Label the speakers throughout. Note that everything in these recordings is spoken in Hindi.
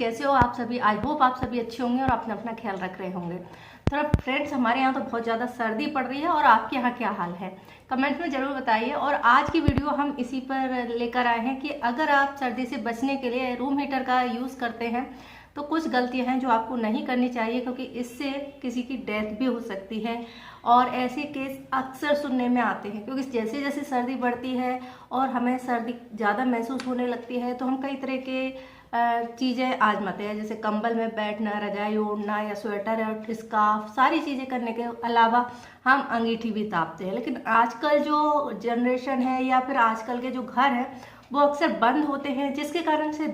Speaker 1: कैसे हो आप सभी। आई होप आप सभी अच्छे होंगे और अपना अपना ख्याल रख रहे होंगे। तो फ्रेंड्स, हमारे यहाँ तो बहुत ज़्यादा सर्दी पड़ रही है और आपके यहाँ क्या हाल है, कमेंट में ज़रूर बताइए। और आज की वीडियो हम इसी पर लेकर आए हैं कि अगर आप सर्दी से बचने के लिए रूम हीटर का यूज़ करते हैं तो कुछ गलतियां हैं जो आपको नहीं करनी चाहिए, क्योंकि इससे किसी की डेथ भी हो सकती है। और ऐसे केस अक्सर सुनने में आते हैं, क्योंकि जैसे जैसे सर्दी बढ़ती है और हमें सर्दी ज़्यादा महसूस होने लगती है तो हम कई तरह के चीज़ें आजमाते हैं, जैसे कंबल में बैठना, रजाई ओढ़ना या स्वेटर और स्कार्फ, सारी चीज़ें करने के अलावा हम अंगीठी भी तापते हैं। लेकिन आजकल जो जनरेशन है या फिर आजकल के जो घर हैं वो अक्सर बंद होते हैं, जिसके कारण से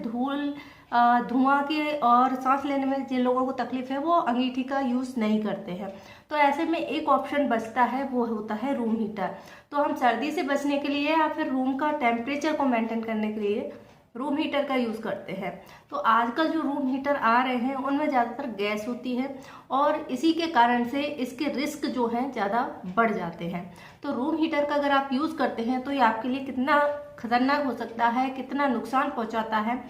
Speaker 1: धुआं के और सांस लेने में जिन लोगों को तकलीफ है वो अंगीठी का यूज़ नहीं करते हैं। तो ऐसे में एक ऑप्शन बचता है, वो होता है रूम हीटर। तो हम सर्दी से बचने के लिए या फिर रूम का टेम्परेचर को मेंटेन करने के लिए रूम हीटर का यूज़ करते हैं। तो आजकल जो रूम हीटर आ रहे हैं उनमें ज़्यादातर गैस होती है और इसी के कारण से इसके रिस्क जो हैं ज़्यादा बढ़ जाते हैं। तो रूम हीटर का अगर आप यूज़ करते हैं तो ये आपके लिए कितना खतरनाक हो सकता है, कितना नुकसान पहुंचाता है।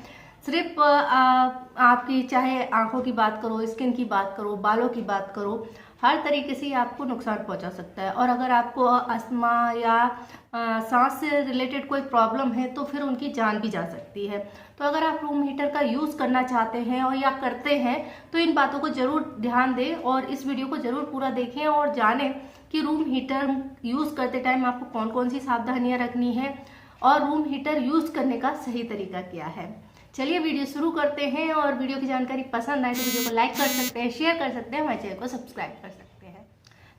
Speaker 1: सिर्फ आपकी चाहे आंखों की बात करो, स्किन की बात करो, बालों की बात करो, हर तरीके से आपको नुकसान पहुंचा सकता है। और अगर आपको अस्थमा या सांस से रिलेटेड कोई प्रॉब्लम है तो फिर उनकी जान भी जा सकती है। तो अगर आप रूम हीटर का यूज़ करना चाहते हैं और या करते हैं तो इन बातों को ज़रूर ध्यान दें और इस वीडियो को ज़रूर पूरा देखें और जानें कि रूम हीटर यूज़ करते टाइम आपको कौन कौन सी सावधानियाँ रखनी है और रूम हीटर यूज़ करने का सही तरीका क्या है। चलिए वीडियो शुरू करते हैं। और वीडियो की जानकारी पसंद आए तो वीडियो को लाइक कर सकते हैं, शेयर कर सकते हैं, हमारे चैनल को सब्सक्राइब कर सकते हैं।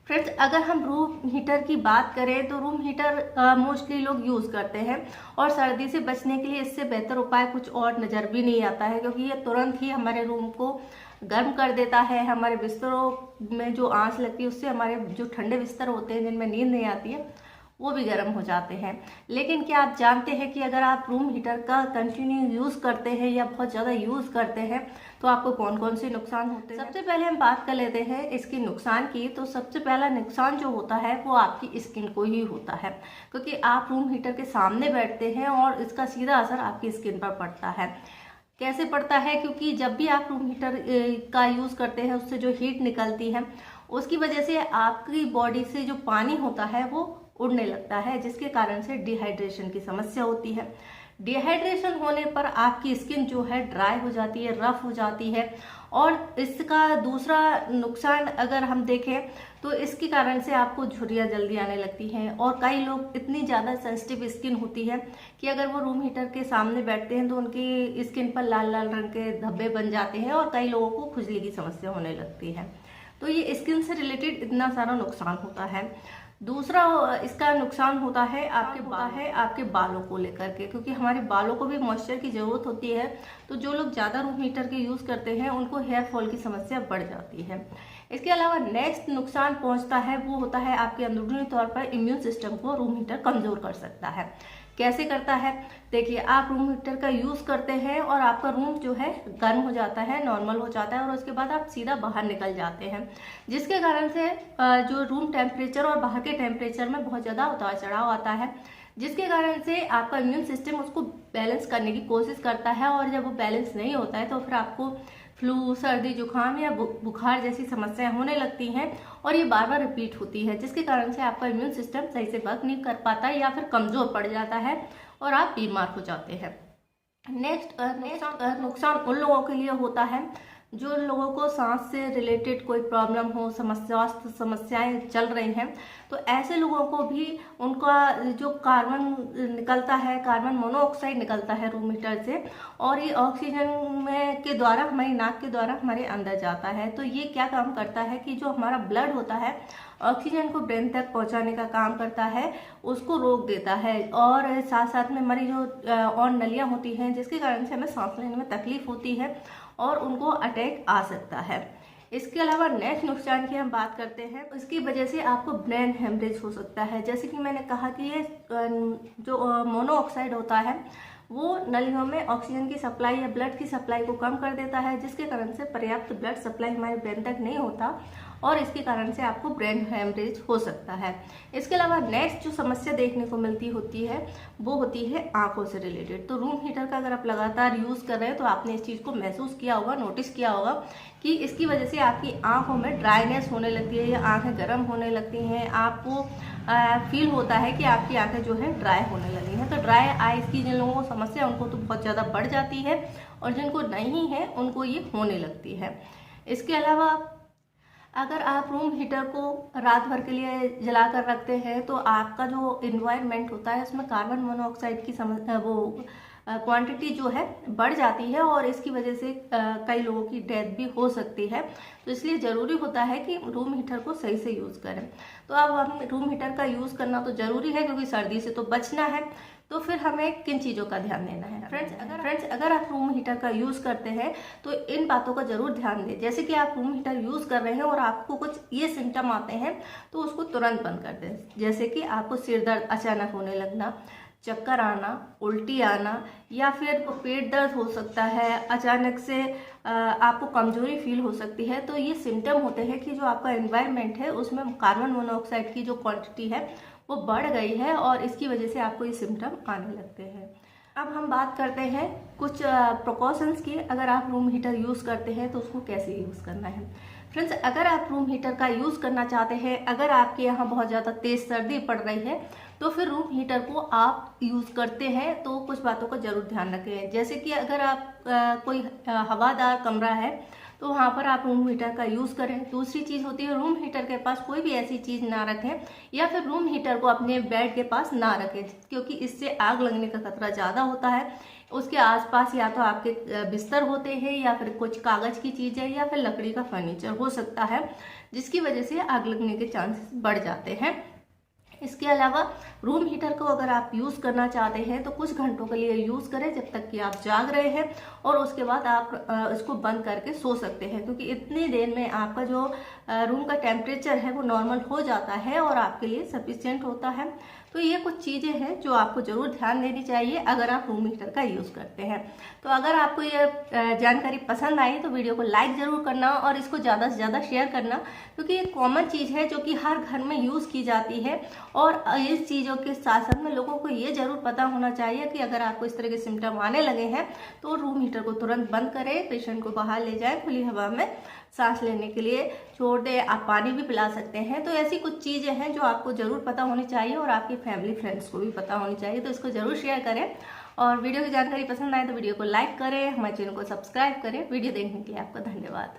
Speaker 1: फ्रेंड्स, अगर हम रूम हीटर की बात करें तो रूम हीटर मोस्टली लोग यूज़ करते हैं और सर्दी से बचने के लिए इससे बेहतर उपाय कुछ और नज़र भी नहीं आता है, क्योंकि ये तुरंत ही हमारे रूम को गर्म कर देता है। हमारे बिस्तरों में जो आंच लगती है उससे हमारे जो ठंडे बिस्तर होते हैं जिनमें नींद नहीं आती है वो भी गर्म हो जाते हैं। लेकिन क्या आप जानते हैं कि अगर आप रूम हीटर का कंटिन्यू यूज़ करते हैं या बहुत ज़्यादा यूज़ करते हैं तो आपको कौन कौन से नुकसान होते हैं। सबसे पहले हम बात कर लेते हैं इसके नुकसान की। तो सबसे पहला नुकसान जो होता है वो आपकी स्किन को ही होता है, क्योंकि आप रूम हीटर के सामने बैठते हैं और इसका सीधा असर आपकी स्किन पर पड़ता है। कैसे पड़ता है? क्योंकि जब भी आप रूम हीटर का यूज़ करते हैं उससे जो हीट निकलती है उसकी वजह से आपकी बॉडी से जो पानी होता है वो उड़ने लगता है, जिसके कारण से डिहाइड्रेशन की समस्या होती है। डिहाइड्रेशन होने पर आपकी स्किन जो है ड्राई हो जाती है, रफ हो जाती है। और इसका दूसरा नुकसान अगर हम देखें तो इसके कारण से आपको झुर्रियाँ जल्दी आने लगती हैं। और कई लोग इतनी ज़्यादा सेंसिटिव स्किन होती है कि अगर वो रूम हीटर के सामने बैठते हैं तो उनकी स्किन पर लाल लाल रंग के धब्बे बन जाते हैं और कई लोगों को खुजली की समस्या होने लगती है। तो ये स्किन से रिलेटेड इतना सारा नुकसान होता है। दूसरा इसका नुकसान होता है आपके बालों को लेकर के, क्योंकि हमारे बालों को भी मॉइस्चर की ज़रूरत होती है। तो जो लोग ज़्यादा रूम हीटर के यूज़ करते हैं उनको हेयर फॉल की समस्या बढ़ जाती है। इसके अलावा नेक्स्ट नुकसान पहुंचता है वो होता है आपके अंदरूनी तौर पर इम्यून सिस्टम को रूम हीटर कमज़ोर कर सकता है। कैसे करता है? देखिए, आप रूम हीटर का यूज़ करते हैं और आपका रूम जो है गर्म हो जाता है, नॉर्मल हो जाता है और उसके बाद आप सीधा बाहर निकल जाते हैं, जिसके कारण से जो रूम टेम्परेचर और बाहर के टेम्परेचर में बहुत ज़्यादा उतार चढ़ाव आता है, जिसके कारण से आपका इम्यून सिस्टम उसको बैलेंस करने की कोशिश करता है। और जब वो बैलेंस नहीं होता है तो फिर आपको फ्लू, सर्दी, जुकाम या बुखार जैसी समस्याएं होने लगती हैं और ये बार बार रिपीट होती है, जिसके कारण से आपका इम्यून सिस्टम सही से वर्क नहीं कर पाता है या फिर कमज़ोर पड़ जाता है और आप बीमार हो जाते हैं। नेक्स्ट नुकसान उन लोगों के लिए होता है जो लोगों को सांस से रिलेटेड कोई प्रॉब्लम हो, स्वास्थ्य समस्याएं चल रही हैं, तो ऐसे लोगों को भी उनका जो कार्बन निकलता है, कार्बन मोनोऑक्साइड निकलता है रूम हीटर से और ये ऑक्सीजन में के द्वारा हमारी नाक के द्वारा हमारे अंदर जाता है। तो ये क्या काम करता है कि जो हमारा ब्लड होता है ऑक्सीजन को ब्रेन तक पहुंचाने का काम करता है, उसको रोक देता है। और साथ साथ में हमारी जो और नलियाँ होती हैं जिसके कारण से हमें सांस लेने में तकलीफ होती है और उनको अटैक आ सकता है। इसके अलावा नेक्स्ट नुकसान की हम बात करते हैं, इसकी वजह से आपको ब्रेन हेमरेज हो सकता है। जैसे कि मैंने कहा कि ये जो मोनोऑक्साइड होता है वो नलियों में ऑक्सीजन की सप्लाई या ब्लड की सप्लाई को कम कर देता है, जिसके कारण से पर्याप्त ब्लड सप्लाई हमारे ब्रेन तक नहीं होता और इसके कारण से आपको ब्रेन हेमरेज हो सकता है। इसके अलावा नेक्स्ट जो समस्या देखने को मिलती होती है वो होती है आंखों से रिलेटेड। तो रूम हीटर का अगर आप लगातार यूज़ कर रहे हैं तो आपने इस चीज़ को महसूस किया होगा, नोटिस किया होगा कि इसकी वजह से आपकी आंखों में ड्राइनेस होने लगती है या आंखें गर्म होने लगती हैं। आपको फील होता है कि आपकी आंखें जो है ड्राई होने लगी हैं। तो ड्राई आइज़ की जिन लोगों को समस्या उनको तो बहुत ज़्यादा बढ़ जाती है और जिनको नहीं है उनको ये होने लगती है। इसके अलावा अगर आप रूम हीटर को रात भर के लिए जला कर रखते हैं तो आपका जो इन्वायरमेंट होता है उसमें कार्बन मोनोऑक्साइड की क्वांटिटी जो है बढ़ जाती है और इसकी वजह से कई लोगों की डेथ भी हो सकती है। तो इसलिए ज़रूरी होता है कि रूम हीटर को सही से यूज़ करें। तो अब हम रूम हीटर का यूज़ करना तो ज़रूरी है क्योंकि सर्दी से तो बचना है। तो फिर हमें किन चीज़ों का ध्यान देना है? फ्रेंड्स अगर आप रूम हीटर का यूज़ करते हैं तो इन बातों का ज़रूर ध्यान दें। जैसे कि आप रूम हीटर यूज़ कर रहे हैं और आपको कुछ ये सिम्टम आते हैं तो उसको तुरंत बंद कर दें। जैसे कि आपको सिर दर्द अचानक होने लगना, चक्कर आना, उल्टी आना या फिर पेट दर्द हो सकता है, अचानक से आपको कमजोरी फील हो सकती है। तो ये सिम्टम होते हैं कि जो आपका एनवायरनमेंट है उसमें कार्बन मोनोऑक्साइड की जो क्वांटिटी है वो बढ़ गई है और इसकी वजह से आपको ये सिम्टम आने लगते हैं। अब हम बात करते हैं कुछ प्रिकॉशंस की। अगर आप रूम हीटर यूज़ करते हैं तो उसको कैसे यूज़ करना है। फ्रेंड्स अगर आप रूम हीटर का यूज़ करना चाहते हैं, अगर आपके यहाँ बहुत ज़्यादा तेज़ सर्दी पड़ रही है तो फिर रूम हीटर को आप यूज़ करते हैं तो कुछ बातों का ज़रूर ध्यान रखें। जैसे कि अगर आप कोई हवादार कमरा है तो वहाँ पर आप रूम हीटर का यूज़ करें। दूसरी चीज़ होती है रूम हीटर के पास कोई भी ऐसी चीज़ ना रखें या फिर रूम हीटर को अपने बेड के पास ना रखें क्योंकि इससे आग लगने का खतरा ज़्यादा होता है। उसके आसपास या तो आपके बिस्तर होते हैं या फिर कुछ कागज़ की चीज़ें या फिर लकड़ी का फर्नीचर हो सकता है जिसकी वजह से आग लगने के चांसेस बढ़ जाते हैं। इसके अलावा रूम हीटर को अगर आप यूज़ करना चाहते हैं तो कुछ घंटों के लिए यूज़ करें जब तक कि आप जाग रहे हैं और उसके बाद आप इसको बंद करके सो सकते हैं क्योंकि इतनी देर में आपका जो रूम का टेम्परेचर है वो नॉर्मल हो जाता है और आपके लिए सफिशिएंट होता है। तो ये कुछ चीज़ें हैं जो आपको ज़रूर ध्यान देनी चाहिए अगर आप रूम हीटर का यूज़ करते हैं। तो अगर आपको ये जानकारी पसंद आई तो वीडियो को लाइक ज़रूर करना और इसको ज़्यादा से ज़्यादा शेयर करना क्योंकि ये कॉमन चीज़ है जो कि हर घर में यूज़ की जाती है और इस चीज़ों के साथ साथ में लोगों को ये ज़रूर पता होना चाहिए कि अगर आपको इस तरह के सिम्टम आने लगे हैं तो रूम हीटर को तुरंत बंद करें, पेशेंट को बाहर ले जाएं, खुली हवा में सांस लेने के लिए छोड़ दें, आप पानी भी पिला सकते हैं। तो ऐसी कुछ चीज़ें हैं जो आपको ज़रूर पता होनी चाहिए और आपकी फैमिली फ्रेंड्स को भी पता होनी चाहिए। तो इसको ज़रूर शेयर करें और वीडियो की जानकारी पसंद आए तो वीडियो को लाइक करें, हमारे चैनल को सब्सक्राइब करें। वीडियो देखने के लिए आपका धन्यवाद।